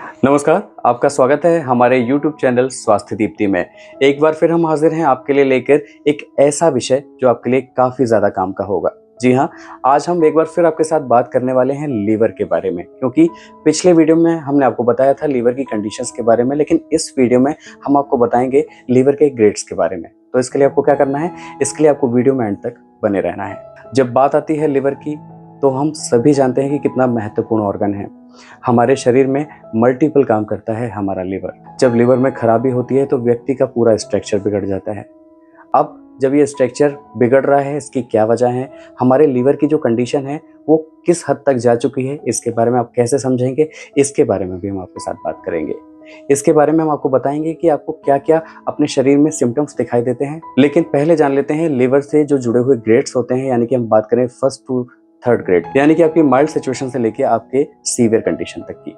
नमस्कार, आपका स्वागत है हमारे YouTube चैनल स्वास्थ्य दीप्ति में। एक बार फिर हम हाजिर हैं आपके लिए लेकर एक ऐसा विषय जो आपके लिए काफ़ी ज़्यादा काम का होगा। जी हाँ, आज हम एक बार फिर आपके साथ बात करने वाले हैं लीवर के बारे में, क्योंकि पिछले वीडियो में हमने आपको बताया था लीवर की कंडीशंस के बारे में, लेकिन इस वीडियो में हम आपको बताएंगे लीवर के ग्रेड्स के बारे में। तो इसके लिए आपको क्या करना है, इसके लिए आपको वीडियो में एंड तक बने रहना है। जब बात आती है लीवर की, तो हम सभी जानते हैं कि कितना महत्वपूर्ण ऑर्गन है। हमारे शरीर में मल्टीपल काम करता है हमारा लीवर। जब लीवर में खराबी होती है तो व्यक्ति का पूरा स्ट्रक्चर बिगड़ जाता है। अब जब ये स्ट्रक्चर बिगड़ रहा है, इसकी क्या वजह है, हमारे लीवर की जो कंडीशन है वो किस हद तक जा चुकी है, इसके बारे में आप कैसे समझेंगे, इसके बारे में भी हम आपके साथ बात करेंगे। इसके बारे में हम आपको बताएंगे कि आपको क्या क्या अपने शरीर में सिम्टम्स दिखाई देते हैं। लेकिन पहले जान लेते हैं लीवर से जो जुड़े हुए ग्रेड्स होते हैं, यानी कि हम बात करें फर्स्ट टू थर्ड ग्रेड, यानी कि आपकी माइल्ड सिचुएशन से लेके आपके सीवियर कंडीशन तक की।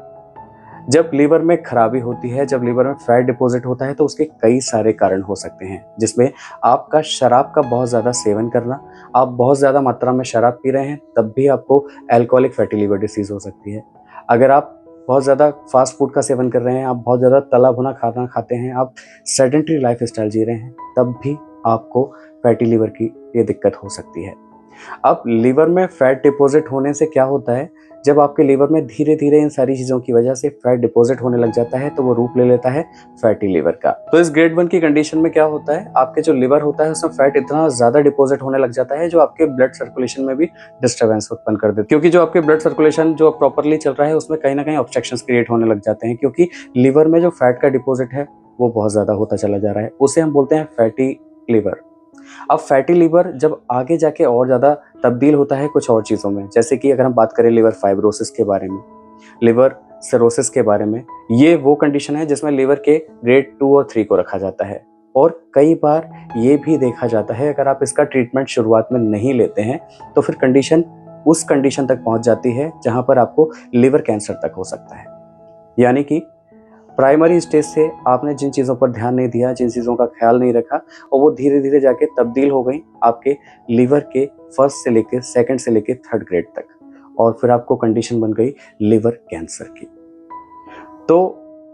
जब लीवर में खराबी होती है, जब लीवर में फैट डिपॉजिट होता है, तो उसके कई सारे कारण हो सकते हैं, जिसमें आपका शराब का बहुत ज़्यादा सेवन करना, आप बहुत ज़्यादा मात्रा में शराब पी रहे हैं तब भी आपको एल्कोहलिक फैटी लिवर डिसीज़ हो सकती है। अगर आप बहुत ज़्यादा फास्ट फूड का सेवन कर रहे हैं, आप बहुत ज़्यादा तला भुना खाना खाते हैं, आप सेडेंटरी लाइफ स्टाइल जी रहे हैं, तब भी आपको फैटी लिवर की ये दिक्कत हो सकती है। अब लीवर में फैट डिपॉजिट होने से क्या होता है, जब आपके लीवर में धीरे धीरे इन सारी चीज़ों की वजह से फैट डिपॉजिट होने लग जाता है तो वो रूप ले लेता है फैटी लीवर का। तो इस ग्रेड 1 की कंडीशन में क्या होता है, आपके जो लीवर होता है उसमें फैट इतना ज़्यादा डिपॉजिट होने लग जाता है जो आपके ब्लड सर्कुलेशन में भी डिस्टर्बेंस उत्पन्न कर देता है, क्योंकि जो आपके ब्लड सर्कुलेशन जो प्रॉपरली चल रहा है उसमें कहीं ना कहीं ऑब्स्ट्रक्शंस क्रिएट होने लग जाते हैं, क्योंकि लीवर में जो फैट का डिपॉजिट है वो बहुत ज़्यादा होता चला जा रहा है। उसे हम बोलते हैं फैटी लीवर। अब फैटी लीवर जब आगे जाके और ज़्यादा तब्दील होता है कुछ और चीज़ों में, जैसे कि अगर हम बात करें लिवर फाइब्रोसिस के बारे में, लिवर सिरोसिस के बारे में, ये वो कंडीशन है जिसमें लिवर के ग्रेड 2 और 3 को रखा जाता है। और कई बार ये भी देखा जाता है अगर आप इसका ट्रीटमेंट शुरुआत में नहीं लेते हैं तो फिर कंडीशन उस कंडीशन तक पहुंच जाती है जहां पर आपको लिवर कैंसर तक हो सकता है। यानी कि प्राइमरी स्टेज से आपने जिन चीज़ों पर ध्यान नहीं दिया, जिन चीज़ों का ख्याल नहीं रखा, और वो धीरे धीरे जाके तब्दील हो गई आपके लीवर के फर्स्ट से लेके सेकंड से लेके थर्ड ग्रेड तक, और फिर आपको कंडीशन बन गई लिवर कैंसर की। तो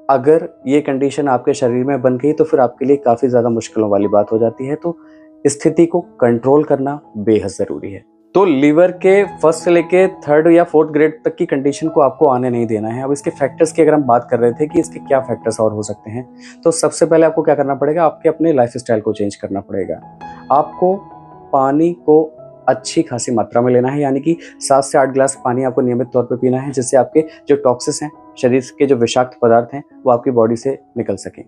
अगर ये कंडीशन आपके शरीर में बन गई तो फिर आपके लिए काफ़ी ज़्यादा मुश्किलों वाली बात हो जाती है। तो स्थिति को कंट्रोल करना बेहद ज़रूरी है। तो लीवर के फर्स्ट से लेके थर्ड या फोर्थ ग्रेड तक की कंडीशन को आपको आने नहीं देना है। अब इसके फैक्टर्स की अगर हम बात कर रहे थे कि इसके क्या फैक्टर्स और हो सकते हैं, तो सबसे पहले आपको क्या करना पड़ेगा, आपके अपने लाइफस्टाइल को चेंज करना पड़ेगा। आपको पानी को अच्छी खासी मात्रा में लेना है, यानी कि 7 से 8 ग्लास पानी आपको नियमित तौर पे पीना है, जिससे आपके जो टॉक्सिस हैं, शरीर के जो विषाक्त पदार्थ हैं, वो आपकी बॉडी से निकल सकें।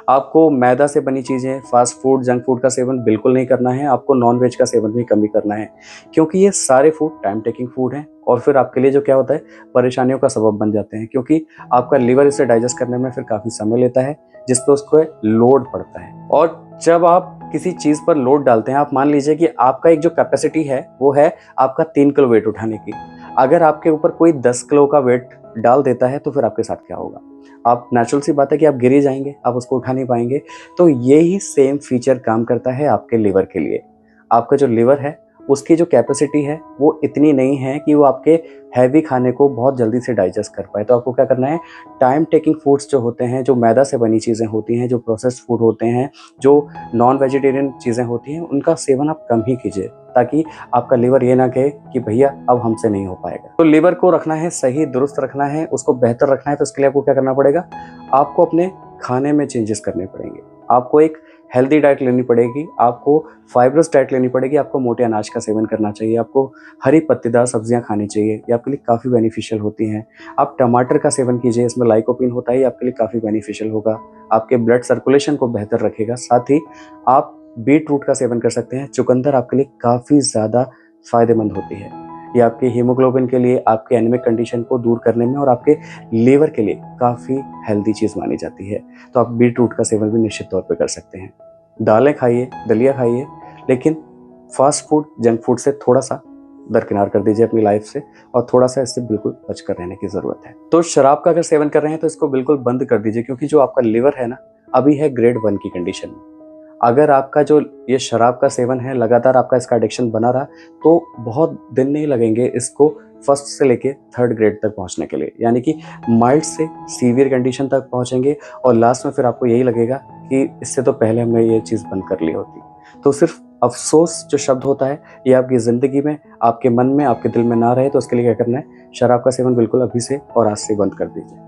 आपको मैदा से बनी चीज़ें, फास्ट फूड, जंक फूड का सेवन बिल्कुल नहीं करना है। आपको नॉन वेज का सेवन भी कम ही करना है, क्योंकि ये सारे फूड टाइम टेकिंग फूड हैं और फिर आपके लिए जो क्या होता है, परेशानियों का सबब बन जाते हैं, क्योंकि आपका लिवर इसे डाइजेस्ट करने में फिर काफ़ी समय लेता है, जिस पे उसको लोड पड़ता है। और जब आप किसी चीज़ पर लोड डालते हैं, आप मान लीजिए कि आपका एक जो कैपेसिटी है वो है आपका 3 किलो वेट उठाने की। अगर आपके ऊपर कोई 10 किलो का वेट डाल देता है तो फिर आपके साथ क्या होगा, आप नेचुरल सी बात है कि आप गिर ही जाएंगे, आप उसको उठा नहीं पाएंगे। तो यही सेम फीचर काम करता है आपके लिवर के लिए। आपका जो लिवर है उसकी जो कैपेसिटी है वो इतनी नहीं है कि वो आपके हैवी खाने को बहुत जल्दी से डाइजेस्ट कर पाए। तो आपको क्या करना है, टाइम टेकिंग फूड्स जो होते हैं, जो मैदा से बनी चीज़ें होती हैं, जो प्रोसेस्ड फूड होते हैं, जो नॉन वेजिटेरियन चीज़ें होती हैं, उनका सेवन आप कम ही कीजिए, ताकि आपका लिवर ये ना कहे कि भैया अब हमसे नहीं हो पाएगा। तो लिवर को रखना है सही, दुरुस्त रखना है, उसको बेहतर रखना है, तो इसके लिए आपको क्या करना पड़ेगा, आपको अपने खाने में चेंजेस करने पड़ेंगे। आपको एक हेल्दी डाइट लेनी पड़ेगी, आपको फाइब्रस डाइट लेनी पड़ेगी, आपको मोटे अनाज का सेवन करना चाहिए, आपको हरी पत्तेदार सब्जियां खानी चाहिए, ये आपके लिए काफ़ी बेनिफिशियल होती हैं। आप टमाटर का सेवन कीजिए, इसमें लाइकोपीन होता है, ये आपके लिए काफ़ी बेनिफिशियल होगा, आपके ब्लड सर्कुलेशन को बेहतर रखेगा। साथ ही आप बीट रूट का सेवन कर सकते हैं, चुकंदर आपके लिए काफ़ी ज़्यादा फायदेमंद होती है। ये आपके हीमोग्लोबिन के लिए, आपके एनीमिक कंडीशन को दूर करने में और आपके लीवर के लिए काफ़ी हेल्दी चीज़ मानी जाती है। तो आप बीट रूट का सेवन भी निश्चित तौर पे कर सकते हैं। दालें खाइए, दलिया खाइए, लेकिन फास्ट फूड, जंक फूड से थोड़ा-सा दरकिनार कर दीजिए अपनी लाइफ से, और थोड़ा-सा इससे बिल्कुल बच कर रहने की ज़रूरत है। तो शराब का अगर सेवन कर रहे हैं तो इसको बिल्कुल बंद कर दीजिए, क्योंकि जो आपका लिवर है ना, अभी है ग्रेड 1 की कंडीशन में। अगर आपका जो ये शराब का सेवन है, लगातार आपका इसका एडिक्शन बना रहा, तो बहुत दिन नहीं लगेंगे इसको फर्स्ट से लेके थर्ड ग्रेड तक पहुंचने के लिए, यानी कि माइल्ड से सीवियर कंडीशन तक पहुंचेंगे और लास्ट में फिर आपको यही लगेगा कि इससे तो पहले हमने ये चीज़ बंद कर ली होती। तो सिर्फ अफसोस जो शब्द होता है, ये आपकी ज़िंदगी में, आपके मन में, आपके दिल में ना रहे, तो उसके लिए क्या करना है, शराब का सेवन बिल्कुल अभी से और आज से बंद कर दीजिए।